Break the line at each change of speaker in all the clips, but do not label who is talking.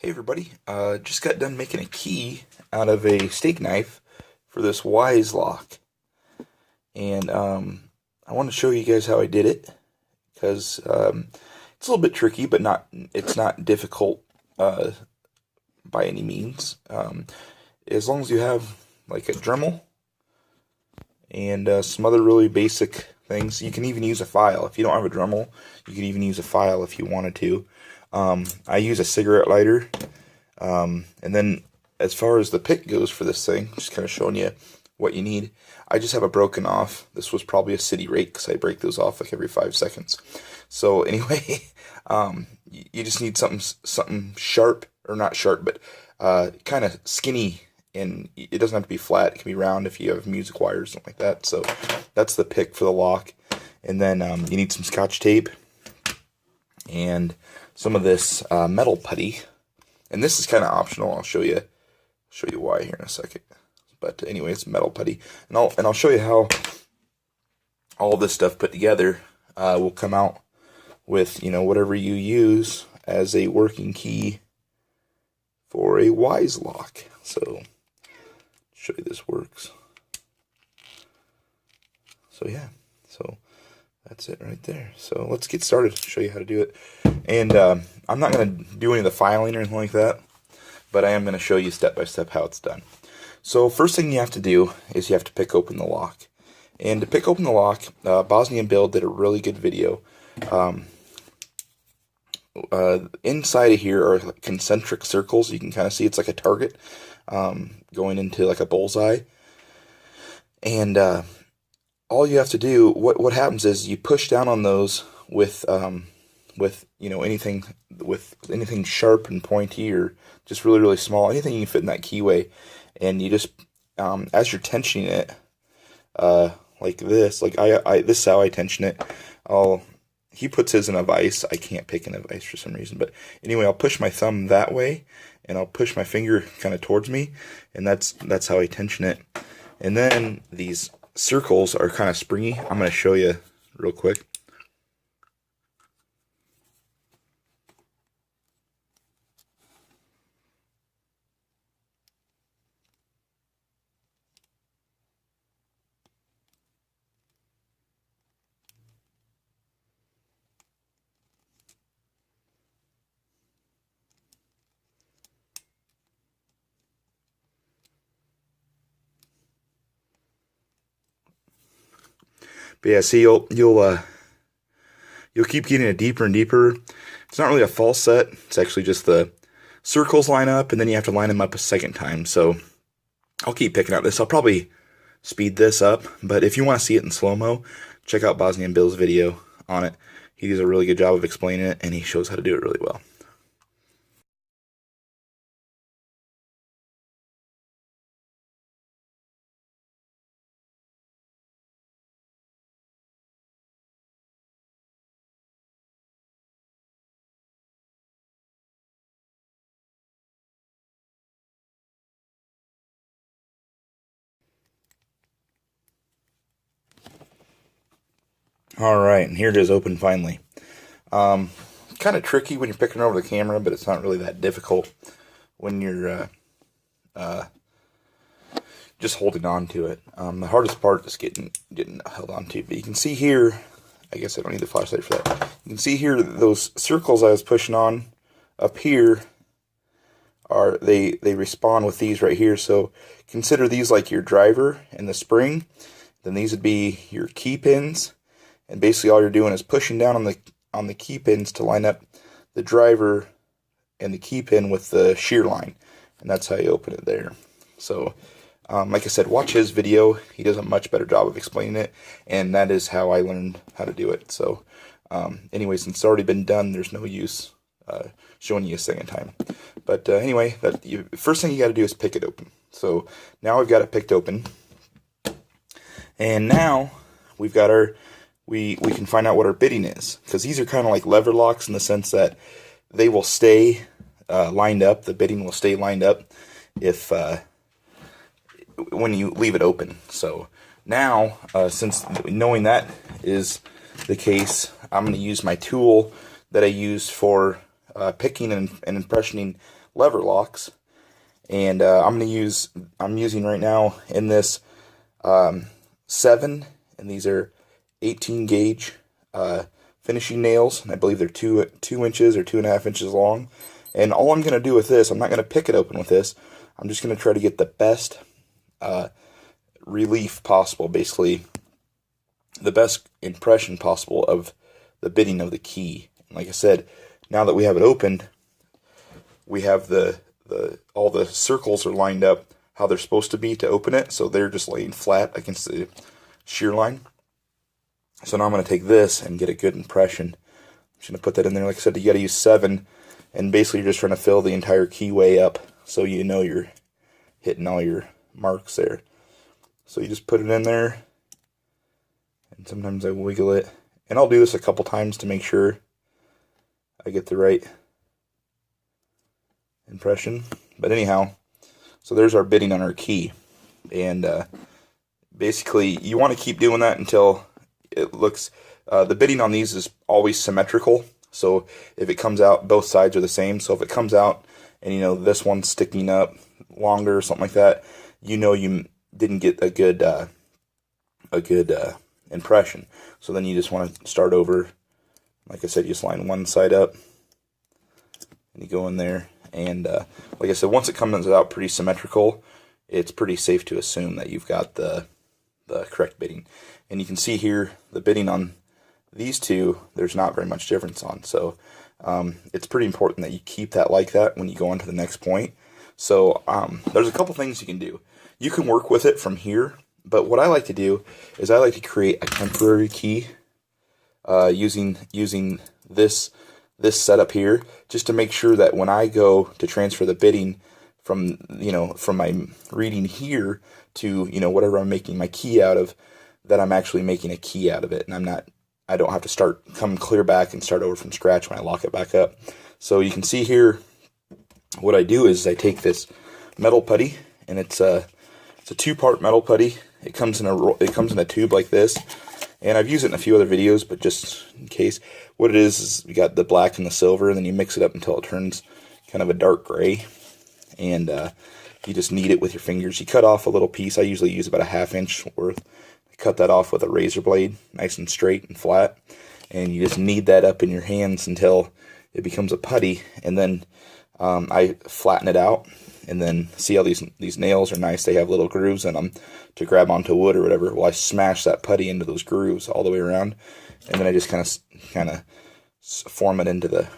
Hey everybody, just got done making a key out of a steak knife for this Wise lock, and I want to show you guys how I did it because it's a little bit tricky, but it's not difficult by any means. As long as you have like a Dremel and some other really basic things. You can even use a file. If you don't have a Dremel, you can even use a file if you wanted to. I use a cigarette lighter. And then as far as the pick goes for this thing, just kind of showing you what you need. I just have a broken off. This was probably a city rake because I break those off like every 5 seconds. So anyway, you just need something sharp, or not sharp, but kind of skinny, and it doesn't have to be flat. It can be round if you have music wires, something like that. So that's the pick for the lock. And then you need some Scotch tape and some of this metal putty. And this is kind of optional. I'll show you why here in a second. But anyway, it's metal putty, and I'll show you how all this stuff put together will come out with, you know, whatever you use as a working key for a Wise lock. So show you this works. So yeah, so that's it right there. So let's get started. Show you how to do it. And I'm not going to do any of the filing or anything like that, but I am going to show you step by step how it's done. So first thing you have to do is you have to pick open the lock. And to pick open the lock, Bosnian Bill did a really good video. Inside of here are concentric circles. You can kind of see it's like a target going into like a bullseye. And all you have to do, what happens is you push down on those with you know, anything sharp and pointy, or just really small, anything you can fit in that keyway, and you just as you're tensioning it like this, like this is how I tension it. He puts his in a vise. I can't pick in a vise for some reason, but anyway, I'll push my thumb that way, and I'll push my finger kind of towards me, and that's how I tension it. And then these circles are kind of springy. I'm going to show you real quick. But yeah, see, you'll keep getting it deeper and deeper. It's not really a false set. It's actually just the circles line up, and then you have to line them up a second time. So I'll keep picking up this. I'll probably speed this up, but if you want to see it in slow-mo, check out Bosnian Bill's video on it. He does a really good job of explaining it, and he shows how to do it really well. Alright, and here it is open finally. Kind of tricky when you're picking over the camera, but it's not really that difficult when you're just holding on to it. The hardest part is getting held on to. But you can see here, I guess I don't need the flashlight for that. You can see here those circles I was pushing on up here they respond with these right here. So consider these like your driver and the spring. Then these would be your key pins. And basically all you're doing is pushing down on the key pins to line up the driver and the key pin with the shear line. And that's how you open it there. So, like I said, watch his video. He does a much better job of explaining it. And that is how I learned how to do it. So, anyway, since it's already been done, there's no use showing you a second time. But anyway, first thing you got to do is pick it open. So, now we've got it picked open. And now we've got we can find out what our bitting is, because these are kind of like lever locks in the sense that they will stay lined up. The bitting will stay lined up if when you leave it open. So now, since knowing that is the case, I'm going to use my tool that I use for picking and impressioning lever locks, and I'm using right now in this 7, and these are 18 gauge finishing nails, and I believe they're 2 inches or 2.5 inches long. And all I'm going to do with this, I'm not going to pick it open with this. I'm just going to try to get the best relief possible, basically the best impression possible of the bitting of the key. And like I said, now that we have it opened, we have all the circles are lined up how they're supposed to be to open it, so they're just laying flat against the shear line. So now I'm going to take this and get a good impression. I'm just going to put that in there. Like I said, you got to use 7, and basically you're just trying to fill the entire keyway up so you know you're hitting all your marks there. So you just put it in there, and sometimes I wiggle it. And I'll do this a couple times to make sure I get the right impression. But anyhow, so there's our bitting on our key. And basically you want to keep doing that until it looks, the bitting on these is always symmetrical. So if it comes out, both sides are the same. So if it comes out and you know this one's sticking up longer or something like that, you know you didn't get a good impression. So then you just want to start over. Like I said, you just line one side up and you go in there. And like I said, once it comes out pretty symmetrical, it's pretty safe to assume that you've got the correct bitting. And you can see here the bitting on these two, there's not very much difference on. So it's pretty important that you keep that like that when you go on to the next point. So there's a couple things you can do. You can work with it from here, but what I like to do is I like to create a temporary key using this setup here, just to make sure that when I go to transfer the bitting from my reading here to whatever I'm making my key out of, that I'm actually making a key out of it, and I don't have to come clear back and start over from scratch when I lock it back up. So you can see here, what I do is I take this metal putty, and it's a 2-part metal putty. It comes in a tube like this, and I've used it in a few other videos, but just in case, what it is you got the black and the silver, and then you mix it up until it turns kind of a dark gray, and you just knead it with your fingers. You cut off a little piece. I usually use about a 1/2 inch worth. Cut that off with a razor blade, nice and straight and flat, and you just knead that up in your hands until it becomes a putty. And then I flatten it out, and then see how these nails are nice. They have little grooves in them to grab onto wood or whatever. Well, I smash that putty into those grooves all the way around, and then I just kind of form it into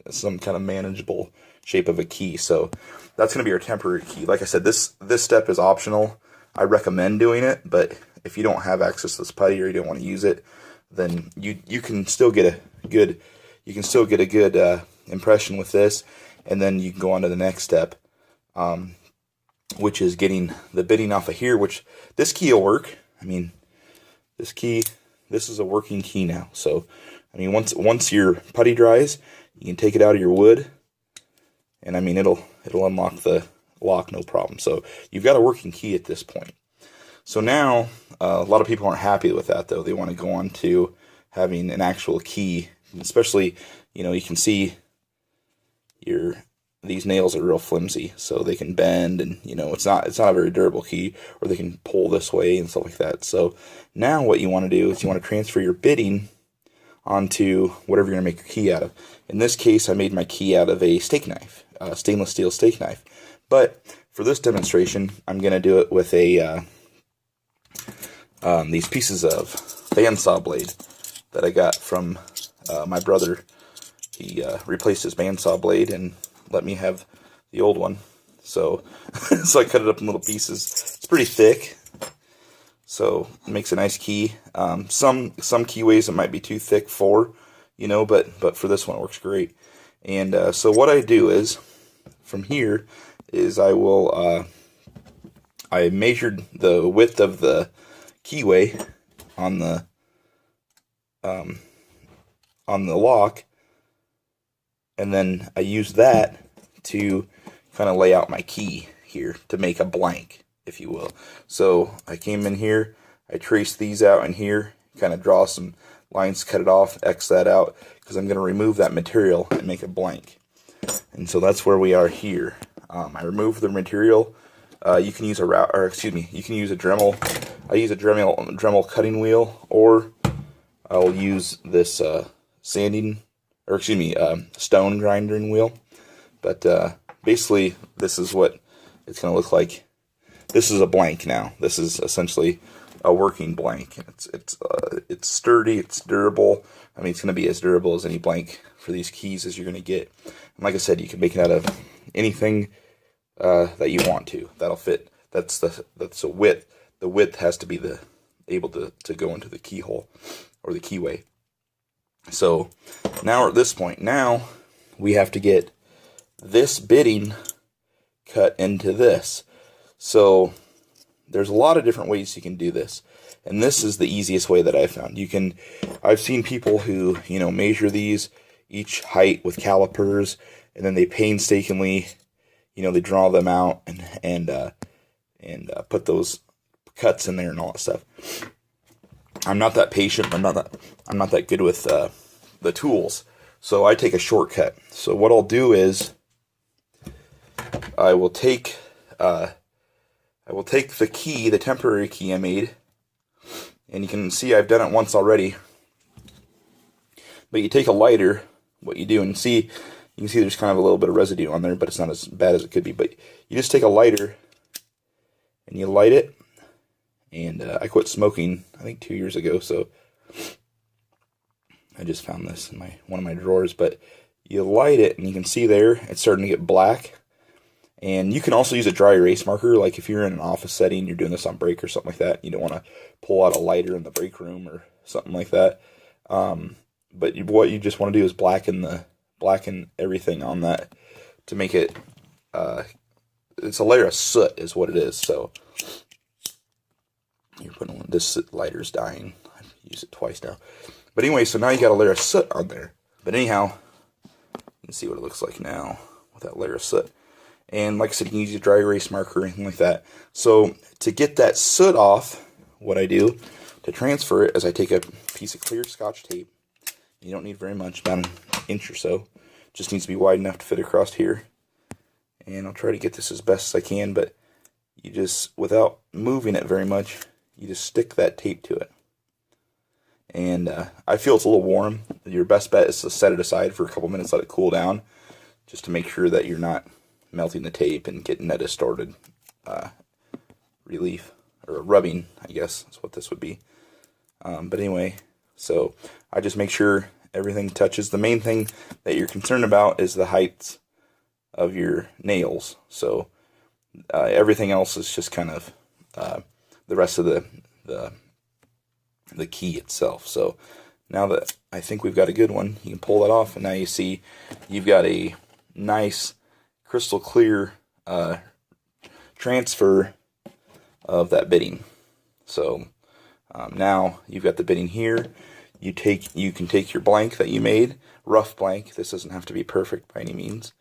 some kind of manageable shape of a key. So that's going to be our temporary key. Like I said, this step is optional. I recommend doing it, but if you don't have access to this putty or you don't want to use it, then you can still get a good impression with this, and then you can go on to the next step, which is getting the bitting off of here. Which this key will work. I mean, this is a working key now. So I mean, once your putty dries, you can take it out of your wood, and I mean it'll unlock the lock no problem. So you've got a working key at this point. So now, a lot of people aren't happy with that, though. They want to go on to having an actual key, especially, you can see these nails are real flimsy, so they can bend, and it's not a very durable key, or they can pull this way and stuff like that. So now what you want to do is you want to transfer your bitting onto whatever you're going to make your key out of. In this case, I made my key out of a steak knife, a stainless steel steak knife. But for this demonstration, I'm going to do it with these pieces of bandsaw blade that I got from my brother. He replaced his bandsaw blade and let me have the old one. So I cut it up in little pieces. It's pretty thick, so it makes a nice key. Some keyways it might be too thick for, but for this one it works great. And so what I do is, from here, is I measured the width of the keyway on the lock, and then I used that to kind of lay out my key here to make a blank, if you will. So I came in here, I traced these out in here, kind of draw some lines, cut it off, X that out, because I'm going to remove that material and make a blank. And so that's where we are here. I removed the material. You can use you can use a Dremel. I use a Dremel cutting wheel, or I'll use this stone grinding wheel. But basically, this is what it's going to look like. This is a blank now. This is essentially a working blank. It's sturdy. It's durable. I mean, it's going to be as durable as any blank for these keys as you're going to get. And like I said, you can make it out of anything that you want to. That'll fit. That's the width. The width has to be able to go into the keyhole or the keyway. So now at this point, now we have to get this bitting cut into this. So there's a lot of different ways you can do this, and this is the easiest way that I've found. I've seen people who measure these each height with calipers, and then they painstakingly they draw them out and put those cuts in there and all that stuff. I'm not that patient. I'm not that good with the tools, so I take a shortcut. So what I'll do is I will take the key, the temporary key I made, and you can see I've done it once already. But you take a lighter, what you do, and you can see there's kind of a little bit of residue on there, but it's not as bad as it could be. But you just take a lighter and you light it. And I quit smoking, I think 2 years ago, so I just found this in one of my drawers. But you light it, and you can see there it's starting to get black. And you can also use a dry erase marker, like if you're in an office setting, you're doing this on break or something like that. You don't want to pull out a lighter in the break room or something like that. But what you just want to do is blacken everything on that to make it. It's a layer of soot, is what it is. So you're putting this lighter's dying. I've used it twice now. But anyway, so now you got a layer of soot on there. But anyhow, you can see what it looks like now with that layer of soot. And like I said, you can use a dry erase marker or anything like that. So to get that soot off, what I do to transfer it is I take a piece of clear Scotch tape. You don't need very much, about an inch or so. Just needs to be wide enough to fit across here. And I'll try to get this as best as I can, but you just, without moving it very much, you just stick that tape to it. And I feel it's a little warm. Your best bet is to set it aside for a couple minutes, let it cool down, just to make sure that you're not melting the tape and getting that distorted relief, or rubbing, I guess is what this would be. But anyway, so I just make sure everything touches. The main thing that you're concerned about is the heights of your nails. So everything else is just kind of the rest of the key itself. So now that I think we've got a good one, you can pull that off, and now you see you've got a nice crystal clear transfer of that bitting. So now you've got the bitting here. You can take your blank that you made, rough blank. This doesn't have to be perfect by any means.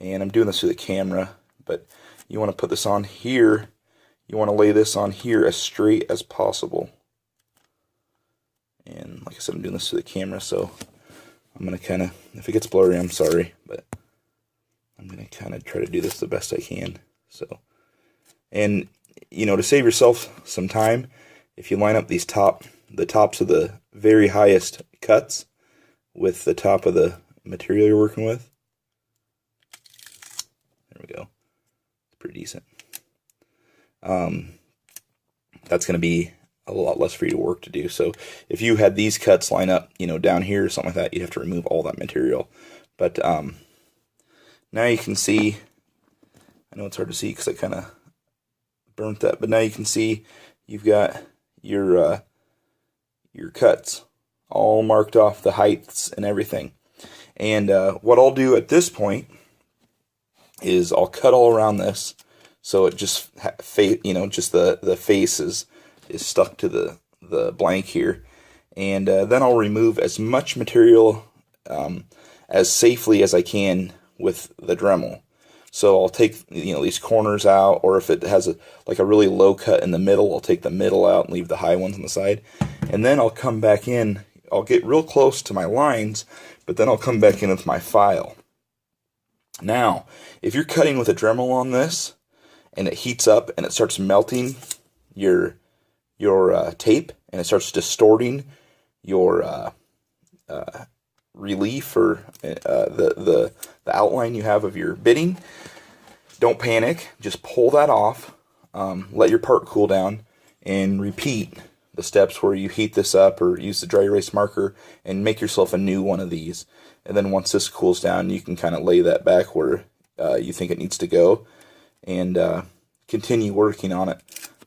And I'm doing this through the camera, but you want to put this on here. You want to lay this on here as straight as possible. And like I said, I'm doing this through the camera, so I'm going to kind of, if it gets blurry, I'm sorry, but I'm going to kind of try to do this the best I can. So, and to save yourself some time, if you line up the tops of the very highest cuts with the top of the material you're working with, there we go. It's pretty decent. That's going to be a lot less for you to work to do. So if you had these cuts line up, down here or something like that, you'd have to remove all that material. But now you can see, I know it's hard to see because I kind of burnt that, but now you can see you've got your cuts all marked off, the heights and everything. And what I'll do at this point is I'll cut all around this, so it just just the face is stuck to the blank here, and then I'll remove as much material as safely as I can with the Dremel. So I'll take these corners out, or if it has a really low cut in the middle, I'll take the middle out and leave the high ones on the side. And then I'll come back in, I'll get real close to my lines, but then I'll come back in with my file. Now, if you're cutting with a Dremel on this, and it heats up and it starts melting your tape, and it starts distorting your relief or the outline you have of your bitting, don't panic. Just pull that off. Let your part cool down, and repeat the steps where you heat this up or use the dry erase marker and make yourself a new one of these. And then once this cools down, you can kind of lay that back where you think it needs to go, and continue working on it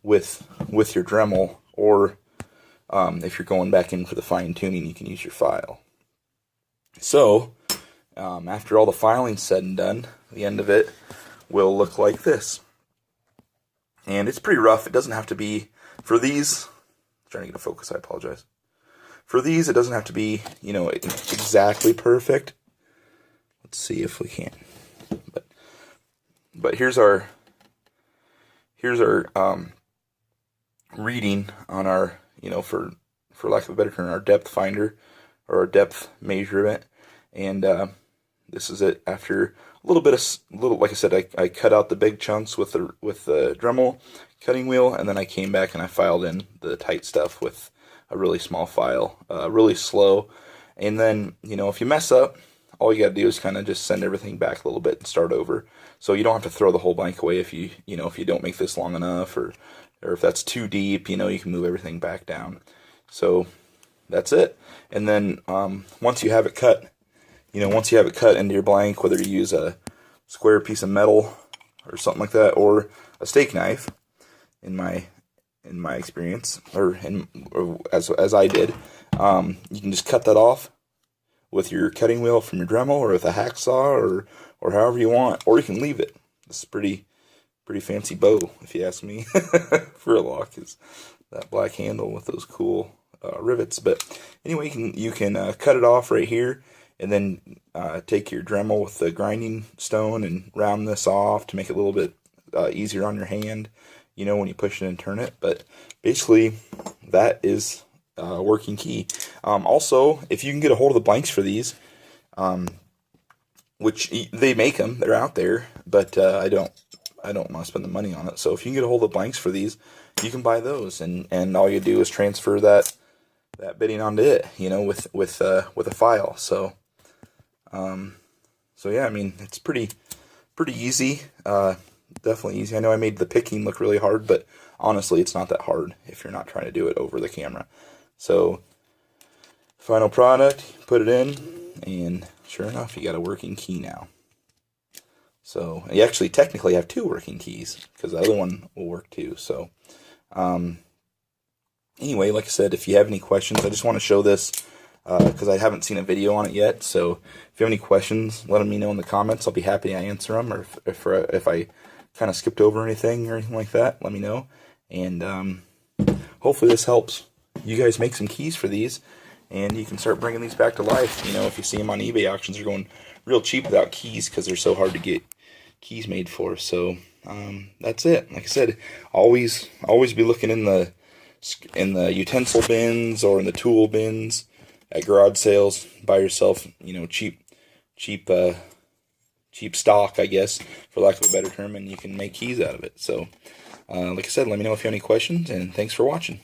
with your Dremel, or if you're going back in for the fine tuning, you can use your file. So after all the filing's said and done, the end of it will look like this. And it's pretty rough. It doesn't have to be, for these, trying to get a focus, I apologize. For these, it doesn't have to be, you know, exactly perfect. Let's see if we can. But here's our reading on our, you know, for lack of a better term, our depth finder, or our depth measurement. And this is it after a little bit of, like I said, I cut out the big chunks with the Dremel cutting wheel, and then I came back and I filed in the tight stuff with a really small file, really slow. And then, you know, if you mess up, all you gotta do is kind of just send everything back a little bit and start over. So you don't have to throw the whole blank away if you don't make this long enough, or if that's too deep, you know, you can move everything back down. So that's it. And then once you have it cut, into your blank, whether you use a square piece of metal or something like that, or a steak knife, in my experience, or as I did, you can just cut that off with your cutting wheel from your Dremel, or with a hacksaw, or however you want, or you can leave it. It's pretty fancy bow, if you ask me, for a lock, is that black handle with those cool rivets. But anyway, you can cut it off right here, and then take your Dremel with the grinding stone and round this off to make it a little bit easier on your hand, you know, when you push it and turn it. But basically, that is a working key. Also, if you can get a hold of the blanks for these, which they make them, they're out there, but I don't want to spend the money on it. So if you can get a hold of the blanks for these, you can buy those, and all you do is transfer that bitting onto it, you know, with a file. So yeah, I mean, it's pretty easy. Definitely easy. I know I made the picking look really hard, but honestly, it's not that hard if you're not trying to do it over the camera. So, final product, put it in, and sure enough, you got a working key now. So, you actually technically have two working keys, because the other one will work too. So, anyway, like I said, if you have any questions, I just want to show this because I haven't seen a video on it yet. So, if you have any questions, let me know in the comments. I'll be happy to answer them, or if I kind of skipped over anything or anything like that, let me know. And hopefully this helps you guys make some keys for these, and you can start bringing these back to life. You know, if you see them on eBay auctions, they're going real cheap without keys because they're so hard to get keys made for. So that's it. Like I said, always be looking in the utensil bins or in the tool bins at garage sales. Buy yourself, you know, cheap stock, I guess, for lack of a better term, and you can make keys out of it. So, like I said, let me know if you have any questions, and thanks for watching.